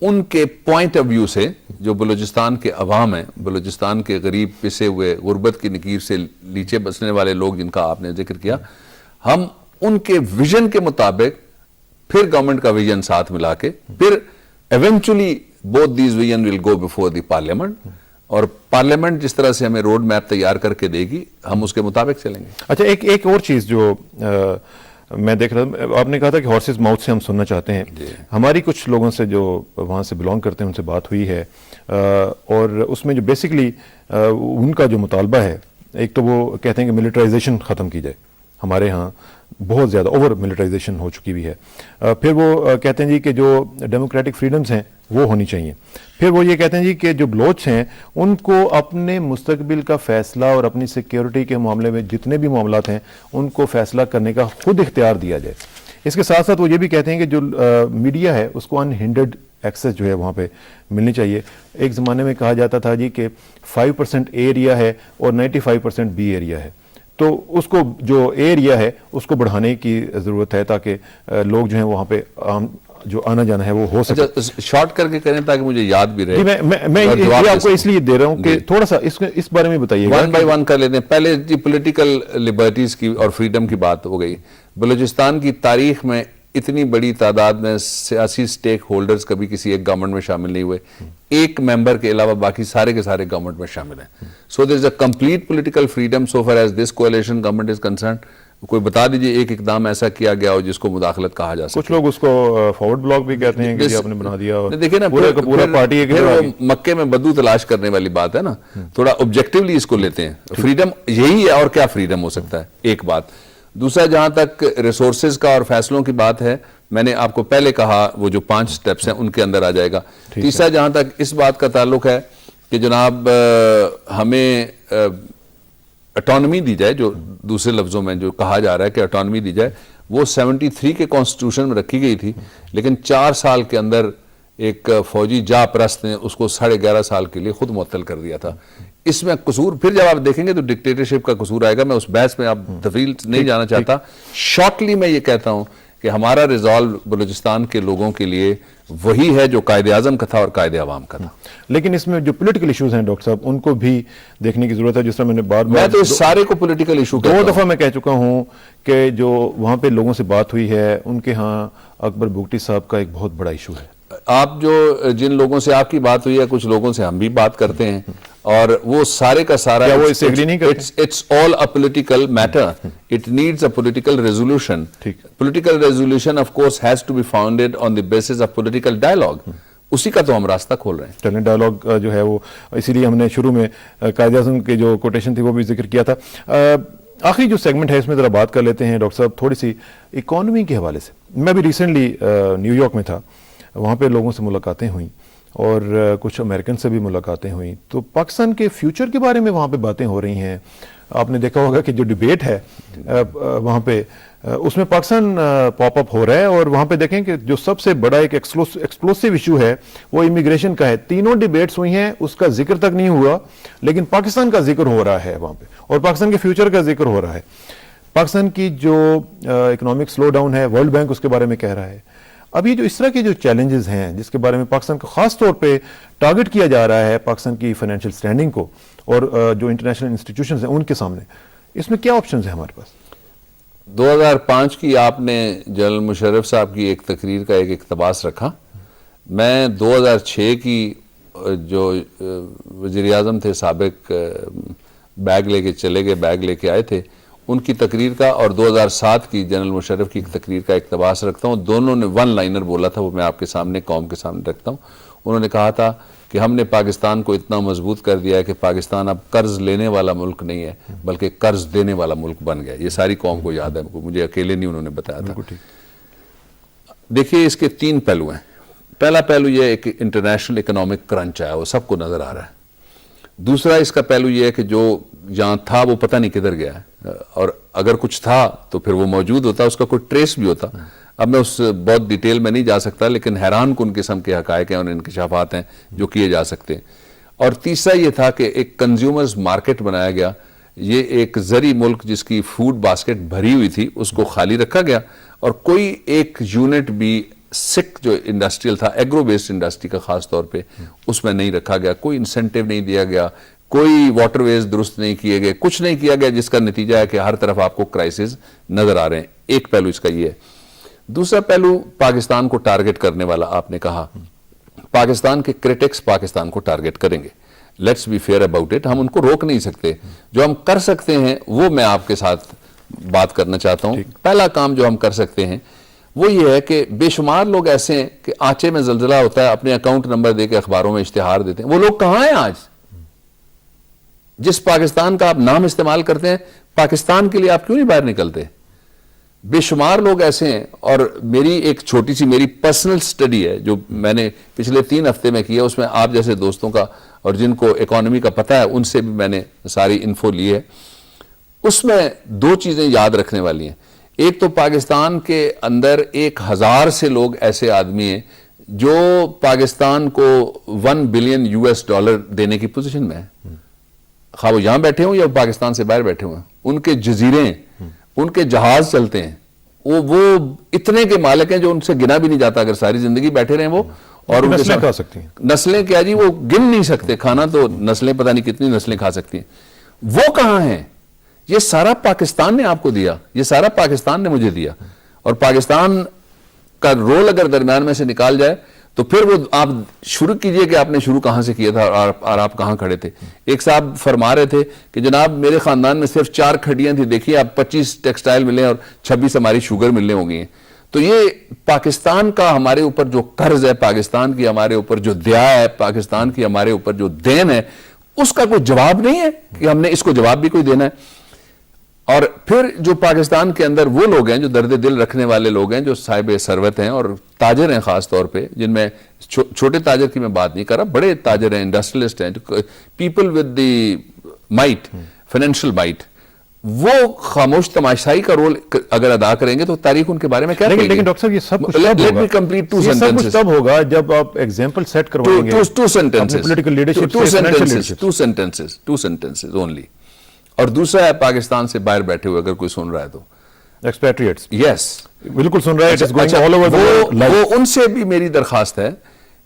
Speaker 2: ان کے پوائنٹ آف ویو سے جو بلوچستان کے عوام ہیں، بلوچستان کے غریب پسے ہوئے غربت کی نکیر سے نیچے بسنے والے لوگ جن کا آپ نے ذکر کیا، ہم ان کے ویژن کے مطابق پھر گورنمنٹ کا ویژن ساتھ ملا کے پھر eventually both these vision will go before the parliament، اور پارلیمنٹ جس طرح سے ہمیں روڈ میپ تیار کر کے دے گی ہم اس کے مطابق چلیں گے.
Speaker 1: اچھا، ایک اور چیز جو میں دیکھ رہا ہوں، آپ نے کہا تھا کہ ہارسز ماؤتھ سے ہم سننا چاہتے ہیں. ہماری کچھ لوگوں سے جو وہاں سے بلانگ کرتے ہیں ان سے بات ہوئی ہے، اور اس میں جو بیسکلی ان کا جو مطالبہ ہے، ایک تو وہ کہتے ہیں کہ ملٹرائزیشن ختم کی جائے. ہمارے ہاں بہت زیادہ اوور ملٹرائزیشن ہو چکی ہوئی ہے. پھر وہ کہتے ہیں جی کہ جو ڈیموکریٹک فریڈمز ہیں وہ ہونی چاہیے. پھر وہ یہ کہتے ہیں جی کہ جو بلوچ ہیں ان کو اپنے مستقبل کا فیصلہ اور اپنی سیکیورٹی کے معاملے میں جتنے بھی معاملات ہیں ان کو فیصلہ کرنے کا خود اختیار دیا جائے. اس کے ساتھ ساتھ وہ یہ بھی کہتے ہیں کہ جو میڈیا ہے اس کو انہنڈرڈ ایکسیس جو ہے وہاں پہ ملنی چاہیے. ایک زمانے میں کہا جاتا تھا جی کہ 5% اے ایریا ہے اور 95% بی ایریا ہے، تو اس کو جو اے ایریا ہے اس کو بڑھانے کی ضرورت ہے تاکہ لوگ جو ہیں وہاں پہ جو آنا جانا ہے وہ ہو سکے.
Speaker 2: شارٹ کر کے کریں تاکہ مجھے یاد بھی رہے.
Speaker 1: میں یہ آپ کو اس لیے دے رہا ہوں کہ تھوڑا سا اس بارے میں بتائیے گا.
Speaker 2: 1 by 1 کر لیتے ہیں. پہلے جی پولیٹیکل لبرٹیز کی اور فریڈم کی بات ہو گئی. بلوچستان کی تاریخ میں اتنی بڑی تعداد میں سیاسی سٹیک ہولڈرز کبھی کسی ایک گورنمنٹ میں شامل نہیں ہوئے. ایک ممبر کے علاوہ باقی سارے کے سارے گورنمنٹ میں شامل ہیں. So there is a complete political freedom so far as this coalition government is concerned. کوئی بتا دیجئے ایک اقدام ایسا کیا گیا ہو جس کو مداخلت کہا جا سکے.
Speaker 1: کچھ لوگ اس کو فارورڈ بلاک بھی کہتے ہیں کہ آپ نے بنا دیا.
Speaker 2: دیکھیں نا پورا پارٹی مکے میں بدو تلاش کرنے والی بات ہے نا. تھوڑا آبجیکٹیولی اس کو لیتے ہیں. فریڈم یہی ہے اور کیا فریڈم ہو سکتا ہے، ایک بات. دوسرا جہاں تک ریسورسز کا اور فیصلوں کی بات ہے، میں نے آپ کو پہلے کہا وہ جو 5 سٹیپس ہیں ان کے اندر آ جائے گا. تیسرا جہاں تک اس بات کا تعلق ہے کہ جناب ہمیں اٹانومی دی جائے، جو دوسرے لفظوں میں جو کہا جا رہا ہے کہ اٹانومی دی جائے، وہ 73 کے کانسٹیٹیوشن میں رکھی گئی تھی، لیکن 4 سال کے اندر ایک فوجی جا پرست نے اس کو 11.5 سال کے لیے خود معطل کر دیا تھا. اس میں قصور پھر جب آپ دیکھیں گے تو ڈکٹیٹرشپ کا قصور آئے گا. میں اس بحث میں اب تفصیل نہیں جانا چاہتا. شارٹلی میں یہ کہتا ہوں کہ ہمارا ریزالو بلوچستان کے لوگوں کے لیے وہی ہے جو قائد اعظم کا تھا اور قائد عوام کا تھا.
Speaker 1: لیکن اس میں جو پولیٹیکل ایشوز ہیں ڈاکٹر صاحب ان کو بھی دیکھنے کی ضرورت ہے. جس طرح میں نے
Speaker 2: میں تو اس سارے کو پولیٹیکل ایشو
Speaker 1: دو دفعہ میں کہہ چکا ہوں کہ جو وہاں پہ لوگوں سے بات ہوئی ہے ان کے ہاں اکبر بگٹی صاحب کا ایک بہت بڑا ایشو ہے.
Speaker 2: آپ جو جن لوگوں سے آپ کی بات ہوئی ہے کچھ لوگوں سے ہم بھی بات کرتے ہیں اور وہ سارے کا سارا
Speaker 1: وہ اس سے agree نہیں کرتے؟
Speaker 2: it's all a political matter. It needs a political resolution. Political resolution of course has to be founded on the basis of political dialogue. اسی کا تو ہم راستہ کھول رہے ہیں.
Speaker 1: چلیں ڈائلاگ جو ہے وہ اسی لیے ہم نے شروع میں قائد اعظم کی جو کوٹیشن تھی وہ بھی ذکر کیا تھا. آخری جو سیگمنٹ ہے اس میں ذرا بات کر لیتے ہیں ڈاکٹر صاحب تھوڑی سی اکانومی کے حوالے سے. میں بھی ریسنٹلی نیو یارک میں تھا, وہاں پہ لوگوں سے ملاقاتیں ہوئیں اور کچھ امریکن سے بھی ملاقاتیں ہوئیں. تو پاکستان کے فیوچر کے بارے میں وہاں پہ باتیں ہو رہی ہیں. آپ نے دیکھا ہوگا کہ جو ڈیبیٹ ہے وہاں پہ اس میں پاکستان پاپ اپ ہو رہا ہے اور وہاں پہ دیکھیں کہ جو سب سے بڑا ایک ایکسپلوسیو ایشو ہے وہ امیگریشن کا ہے. تینوں ڈیبیٹس ہوئی ہیں, اس کا ذکر تک نہیں ہوا لیکن پاکستان کا ذکر ہو رہا ہے وہاں پہ اور پاکستان کے فیوچر کا ذکر ہو رہا ہے. پاکستان کی جو اکنامک سلو ڈاؤن ہے ورلڈ بینک اس کے بارے میں کہہ رہا ہے. اب یہ جو اس طرح کے جو چیلنجز ہیں جس کے بارے میں پاکستان کو خاص طور پہ ٹارگٹ کیا جا رہا ہے پاکستان کی فائنینشیل سٹینڈنگ کو اور جو انٹرنیشنل انسٹیٹیوشنز ہیں ان کے سامنے, اس میں کیا آپشنز ہیں ہمارے پاس؟
Speaker 2: 2005 کی آپ نے جنرل مشرف صاحب کی ایک تقریر کا ایک اقتباس رکھا. میں 2006 کی جو وزیر اعظم تھے سابق بیگ لے کے چلے گئے, بیگ لے کے آئے تھے, ان کی تقریر کا اور 2007 کی جنرل مشرف کی تقریر کا اقتباس رکھتا ہوں. دونوں نے ون لائنر بولا تھا, وہ میں آپ کے سامنے قوم کے سامنے رکھتا ہوں. انہوں نے کہا تھا کہ ہم نے پاکستان کو اتنا مضبوط کر دیا ہے کہ پاکستان اب قرض لینے والا ملک نہیں ہے بلکہ قرض دینے والا ملک بن گیا. یہ ساری قوم کو یاد ہے, مجھے اکیلے نہیں انہوں نے بتایا تھا. دیکھیے اس کے 3 پہلو ہیں. پہلا پہلو یہ ایک انٹرنیشنل اکنامک کرنچ ہے, وہ سب کو نظر آ رہا ہے. دوسرا اس کا پہلو یہ ہے کہ جو جہاں تھا وہ پتہ نہیں کدھر گیا ہے, اور اگر کچھ تھا تو پھر وہ موجود ہوتا, اس کا کوئی ٹریس بھی ہوتا. اب میں اس بہت ڈیٹیل میں نہیں جا سکتا لیکن حیران کن قسم کے حقائق ہیں اور انکشافات ہیں جو کیے جا سکتے ہیں. اور تیسرا یہ تھا کہ ایک کنزیومرز مارکیٹ بنایا گیا. یہ ایک زرعی ملک جس کی فوڈ باسکٹ بھری ہوئی تھی اس کو خالی رکھا گیا اور کوئی ایک یونٹ بھی سکھ جو انڈسٹریل تھا, ایگرو بیسڈ انڈسٹری کا خاص طور پہ, اس میں نہیں رکھا گیا. کوئی انسینٹیو نہیں دیا گیا, کوئی واٹر ویز درست نہیں کیے گئے, کچھ نہیں کیا گیا, جس کا نتیجہ ہے کہ ہر طرف آپ کو کرائسس نظر آ رہے ہیں. ایک پہلو اس کا یہ ہے. دوسرا پہلو پاکستان کو ٹارگٹ کرنے والا, آپ نے کہا پاکستان کے کرٹکس پاکستان کو ٹارگٹ کریں گے. Let's be fair about it, ہم ان کو روک نہیں سکتے. جو ہم کر سکتے ہیں وہ میں آپ کے ساتھ بات کرنا چاہتا ہوں. پہلا کام جو ہم کر سکتے ہیں وہ یہ ہے کہ بے شمار لوگ ایسے ہیں کہ آنچے میں زلزلہ ہوتا ہے اپنے اکاؤنٹ نمبر دے کے اخباروں میں اشتہار دیتے ہیں. وہ لوگ کہاں ہیں آج؟ جس پاکستان کا آپ نام استعمال کرتے ہیں, پاکستان کے لیے آپ کیوں نہیں باہر نکلتے؟ بے شمار لوگ ایسے ہیں. اور میری ایک چھوٹی سی میری پرسنل سٹڈی ہے جو میں نے پچھلے 3 ہفتے میں کیا, اس میں آپ جیسے دوستوں کا اور جن کو اکانومی کا پتہ ہے ان سے بھی میں نے ساری انفو لی ہے. اس میں 2 چیزیں یاد رکھنے والی ہیں. ایک تو پاکستان کے اندر 1000 سے لوگ ایسے آدمی ہیں جو پاکستان کو $1 بلین دینے کی پوزیشن میں ہیں, خواہ وہ یہاں بیٹھے ہوں یا پاکستان سے باہر بیٹھے ہوں. ان کے جزیرے ہیں, ان کے جہاز چلتے ہیں, وہ اتنے کے مالک ہیں جو ان سے گنا بھی نہیں جاتا اگر ساری زندگی بیٹھے رہیں وہ. اور
Speaker 1: نسلیں کھا سکتی ہیں.
Speaker 2: نسلیں کیا جی, وہ گن نہیں سکتے. کھانا تو نسلیں پتہ نہیں کتنی نسلیں کھا سکتی ہیں. وہ کہاں ہیں؟ یہ سارا پاکستان نے آپ کو دیا, یہ سارا پاکستان نے مجھے دیا. اور پاکستان کا رول اگر درمیان میں سے نکال جائے تو پھر وہ آپ شروع کیجئے کہ آپ نے شروع کہاں سے کیا تھا اور آپ کہاں کھڑے تھے. ایک صاحب فرما رہے تھے کہ جناب میرے خاندان میں صرف 4 کھڑیاں تھیں, دیکھیے آپ 25 ٹیکسٹائل ملے اور 26 ہماری شوگر ملنے ہو گئی ہیں. تو یہ پاکستان کا ہمارے اوپر جو قرض ہے, پاکستان کی ہمارے اوپر جو دیا ہے, پاکستان کی ہمارے اوپر جو دین ہے, اس کا کوئی جواب نہیں ہے کہ ہم نے اس کو جواب بھی کوئی دینا ہے. اور پھر جو پاکستان کے اندر وہ لوگ ہیں جو درد دل رکھنے والے لوگ ہیں, جو صاحب ثروت ہیں اور تاجر ہیں خاص طور پہ, جن میں چھوٹے تاجر کی میں بات نہیں کر رہا, بڑے تاجر ہیں, انڈسٹریلسٹ ہیں, people with they might, financial might, وہ خاموش تماشائی کا رول اگر ادا کریں گے تو تاریخ ان کے بارے میں کیا کہے گی؟
Speaker 1: لیکن ڈاکٹر صاحب یہ سب کچھ
Speaker 2: Let me complete two
Speaker 1: یہ سب کچھ
Speaker 2: sentences.
Speaker 1: تب ہوگا جب آپ ایگزامپل سیٹ کروائیں گے
Speaker 2: Two sentences.
Speaker 1: Political leadership
Speaker 2: Two
Speaker 1: سے financial
Speaker 2: sentences. Two sentences only. اور دوسرا ہے پاکستان سے باہر بیٹھے ہوئے اگر کوئی سن رہا ہے تو
Speaker 1: ایکسپیٹریٹس
Speaker 2: یس
Speaker 1: بالکل سن رہا ہے. It is going all over the world live.
Speaker 2: وہ ان سے بھی میری درخواست ہے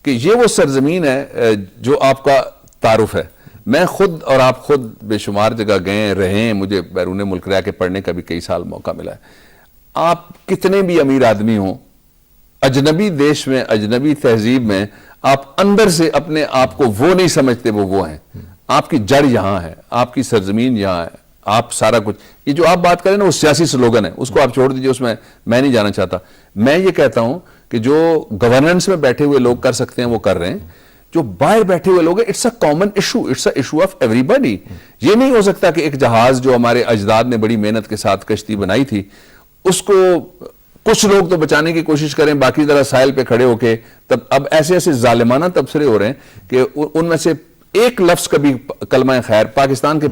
Speaker 2: کہ یہ وہ سرزمین ہے جو آپ کا تعارف ہے. میں خود اور آپ خود بے شمار جگہ گئے رہے ہیں, مجھے بیرون ملک رہ کے پڑھنے کا بھی کئی سال موقع ملا ہے. آپ کتنے بھی امیر آدمی ہوں, اجنبی دیش میں, اجنبی تہذیب میں آپ اندر سے اپنے آپ کو وہ نہیں سمجھتے وہ ہیں. آپ کی جڑ یہاں ہے, آپ کی سرزمین یہاں ہے, آپ سارا کچھ. یہ جو آپ بات کریں نا وہ سیاسی سلوگن ہے, اس کو آپ چھوڑ دیجئے, اس میں میں نہیں جانا چاہتا. میں یہ کہتا ہوں کہ جو گورننس میں بیٹھے ہوئے لوگ کر سکتے ہیں وہ کر رہے ہیں. جو باہر بیٹھے ہوئے لوگ ہیں, it's a common issue, it's a issue of everybody. یہ نہیں ہو سکتا کہ ایک جہاز جو ہمارے اجداد نے بڑی محنت کے ساتھ کشتی بنائی تھی, اس کو کچھ لوگ تو بچانے کی کوشش کریں, باقی ذرا ساحل پہ کھڑے ہو کے. تب اب ایسے ایسے ظالمانہ تبصرے ہو رہے ہیں کہ ان میں سے ایک لفظ کبھی کلمہ خیر. پاکستان کے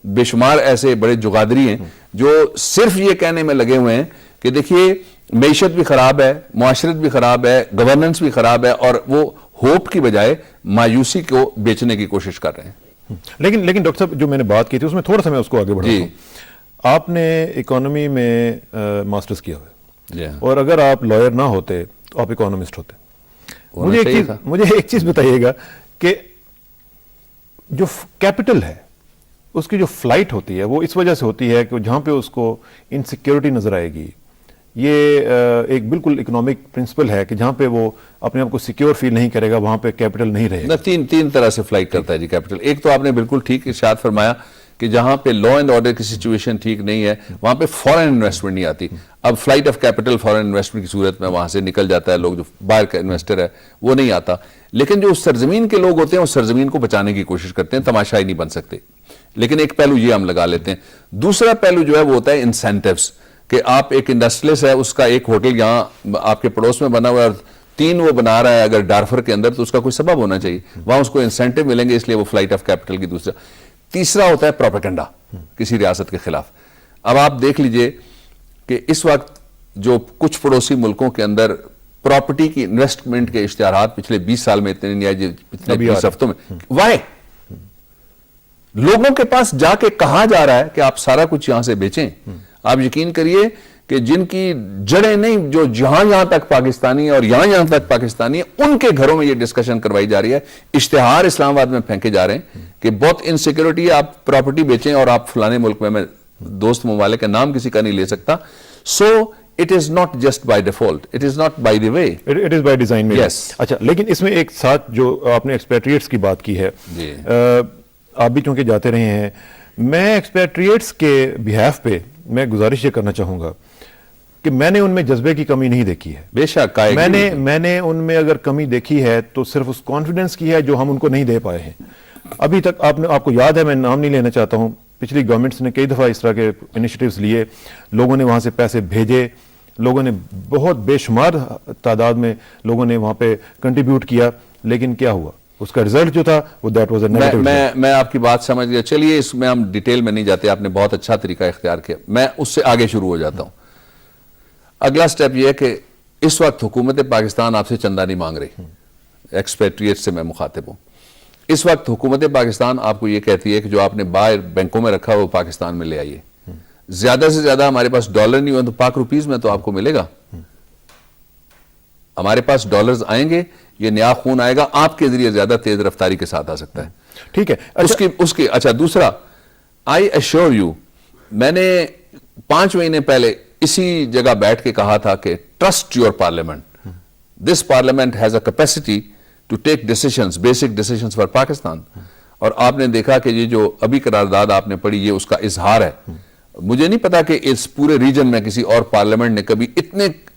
Speaker 2: بے شمار ایسے بڑے جغادری ہیں جو صرف یہ کہنے میں لگے ہوئے ہیں کہ دیکھیے معیشت بھی خراب ہے, معاشرت بھی خراب ہے, گورننس بھی خراب ہے, اور وہ ہوپ کی بجائے مایوسی کو بیچنے کی کوشش کر رہے ہیں.
Speaker 1: لیکن ڈاکٹر صاحب جو میں نے بات کی تھی اس میں تھوڑا سا میں اس کو آگے بڑھاتا ہوں. آپ نے اکانومی میں ماسٹرز کیا ہوا ہے, اور اگر آپ لائر نہ ہوتے تو آپ اکانومسٹ ہوتے. مجھے ایک چیز بتائیے گا کہ جو کیپٹل ہے اس کی جو فلائٹ ہوتی ہے وہ اس وجہ سے ہوتی ہے کہ جہاں پہ اس کو انسیکیورٹی نظر آئے گی, یہ ایک بالکل اکنامک پرنسپل ہے کہ جہاں پہ وہ اپنے آپ کو سیکیور فیل نہیں کرے گا وہاں پہ کیپٹل نہیں رہے گا.
Speaker 2: تین طرح سے فلائٹ کرتا ہے جی کیپٹل. ایک تو آپ نے بالکل ٹھیک ارشاد فرمایا کہ جہاں پہ لا اینڈ آرڈر کی سچویشن ٹھیک نہیں ہے وہاں پہ فورن انویسٹمنٹ نہیں آتی. اب flight of capital foreign investment کی صورت میں وہاں سے نکل جاتا ہے, لوگ جو باہر کا انویسٹر ہے وہ نہیں آتا. لیکن جو اس سرزمین کے لوگ ہوتے ہیں اس سرزمین کو بچانے کی کوشش کرتے ہیں, تماشائی نہیں بن سکتے. لیکن ایک پہلو یہ ہم لگا لیتے ہیں. دوسرا پہلو جو ہے وہ ہوتا ہے انسینٹیوز, کہ آپ ایک انڈسٹریلسٹ ہے, اس کا ایک ہوٹل یہاں آپ کے پڑوس میں بنا ہوا ہے اور 3 وہ بنا رہا ہے اگر ڈارفر کے اندر, تو اس کا کوئی سبب ہونا چاہیے, وہاں اس کو انسینٹیو ملیں گے, اس لیے وہ فلائٹ آف کیپٹل کی. تیسرا ہوتا ہے پروپیگنڈا کسی ریاست کے خلاف. اب آپ دیکھ لیجئے کہ اس وقت جو کچھ پڑوسی ملکوں کے اندر پراپرٹی کی انویسٹمنٹ کے اشتہارات پچھلے 20 سال میں اتنے نہیں آئے پچھلے 20 ہفتوں میں. وائی لوگوں کے پاس جا کے کہا جا رہا ہے کہ آپ سارا کچھ یہاں سے بیچیں. آپ یقین کریے کہ جن کی جڑیں نہیں, جو یہاں تک پاکستانی اور یہاں تک پاکستانی ہیں, ان کے گھروں میں یہ ڈسکشن کروائی جا رہی ہے. اشتہار اسلام آباد میں پھینکے جا رہے ہیں کہ بہت انسیکیورٹی ہے, آپ پراپرٹی بیچیں اور آپ فلانے ملک میں دوست ممالک کا نام کسی کا نہیں لے سکتا. سو it is not just by default, it is not by the way,
Speaker 1: it is by design.
Speaker 2: Yes.
Speaker 1: اچھا, لیکن اس میں ایک ساتھ جو آپ نے ایکسپیٹریٹس کی بات کی ہے, آپ بھی چونکہ جاتے رہے ہیں, میں ایکسپیٹریٹس کے بہیف پہ میں گزارش یہ کرنا چاہوں گا کہ میں نے ان میں جذبے کی کمی نہیں دیکھی ہے.
Speaker 2: بے شک
Speaker 1: میں نے ان میں اگر کمی دیکھی ہے تو صرف اس کانفیڈنس کی ہے جو ہم ان کو نہیں دے پائے ہیں ابھی تک. آپ کو یاد ہے, میں نام نہیں لینا چاہتا ہوں, پچھلی گورنمنٹس نے کئی دفعہ اس طرح کے انیشیٹیوز لیے, لوگوں نے وہاں سے پیسے بھیجے, لوگوں نے بہت بے شمار تعداد میں لوگوں نے وہاں پہ کنٹریبیوٹ کیا, لیکن کیا ہوا, اس کا رزلٹ جو تھا وہ دیٹ واز اے نیگیٹو.
Speaker 2: میں آپ کی بات سمجھ گیا. چلیے اس میں ہم ڈیٹیل میں نہیں جاتے, آپ نے بہت اچھا طریقہ اختیار کیا. میں اس سے آگے شروع ہو جاتا ہوں. اگلا سٹیپ یہ ہے کہ اس وقت حکومت پاکستان آپ سے چندہ نہیں مانگ رہی, ایکسپیٹریٹ سے میں مخاطب ہوں. اس وقت حکومت پاکستان آپ کو یہ کہتی ہے کہ جو آپ نے باہر بینکوں میں رکھا وہ پاکستان میں لے آئیے. زیادہ سے زیادہ ہمارے پاس ڈالر نہیں ہو تو پاک روپیز میں تو آپ کو ملے گا. ہمارے پاس ڈالرز آئیں گے, یہ نیا خون آئے گا, آپ کے ذریعے زیادہ تیز رفتاری کے ساتھ آ سکتا ہے.
Speaker 1: ٹھیک ہے.
Speaker 2: اچھا دوسرا, آئی ایشور یو, میں نے 5 مہینے پہلے اسی جگہ بیٹھ کے کہا تھا کہ trust your parliament, this parliament has a capacity to take decisions, basic decisions for Pakistan. اور آپ نے دیکھا کہ یہ جو ابھی قرارداد آپ نے پڑھی یہ اس کا اظہار ہے. مجھے نہیں پتا کہ اس پورے ریجن میں کسی اور پارلیمنٹ نے کبھی اتنے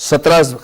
Speaker 2: 17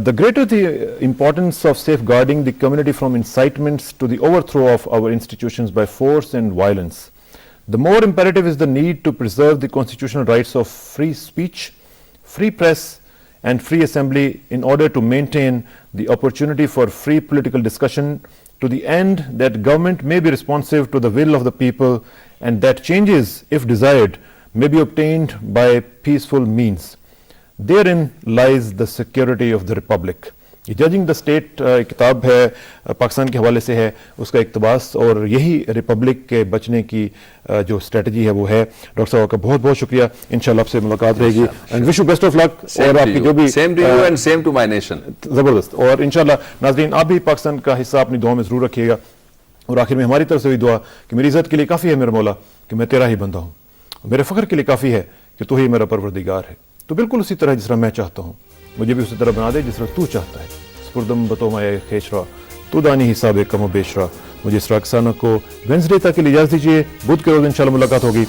Speaker 1: The greater the importance of safeguarding the community from incitements to the overthrow of our institutions by force and violence, The more imperative is the need to preserve the constitutional rights of free speech, free press and free assembly in order to maintain the opportunity for free political discussion to the end that government may be responsive to the will of the people and that changes, if desired, may be obtained by peaceful means. Therein lies the security of the republic. یہ ججنگ دا اسٹیٹ کتاب ہے پاکستان کے حوالے سے ہے, اس کا اقتباس, اور یہی ریپبلک کے بچنے کی جو اسٹریٹجی ہے وہ ہے. ڈاکٹر صاحب کا بہت بہت شکریہ, انشاءاللہ آپ سے ملاقات رہے گی and wish you best of luck. اور آپ کی جو بھی
Speaker 2: same to you and same to my nation.
Speaker 1: زبردست. اور انشاءاللہ ناظرین آپ بھی پاکستان کا حصہ اپنی دعا میں ضرور رکھیے گا. اور آخر میں ہماری طرف سے بھی دعا کہ میری عزت کے لیے کافی ہے میرے مولا کہ میں تیرا ہی بندہ ہوں, میرے فخر کے لیے کافی ہے کہ تو ہی میرا پروردگار ہے. تو بالکل اسی طرح جس طرح میں چاہتا ہوں مجھے بھی اسی طرح بنا دے جس طرح تو چاہتا ہے. سپردم بتو مائے خیشرا تو دانی حساب کم و بیشرا. مجھے اسراق ثانہ کو وینسڈے تک کے لیے اجازت دیجیے, بدھ کے روز انشاءاللہ ملاقات ہوگی.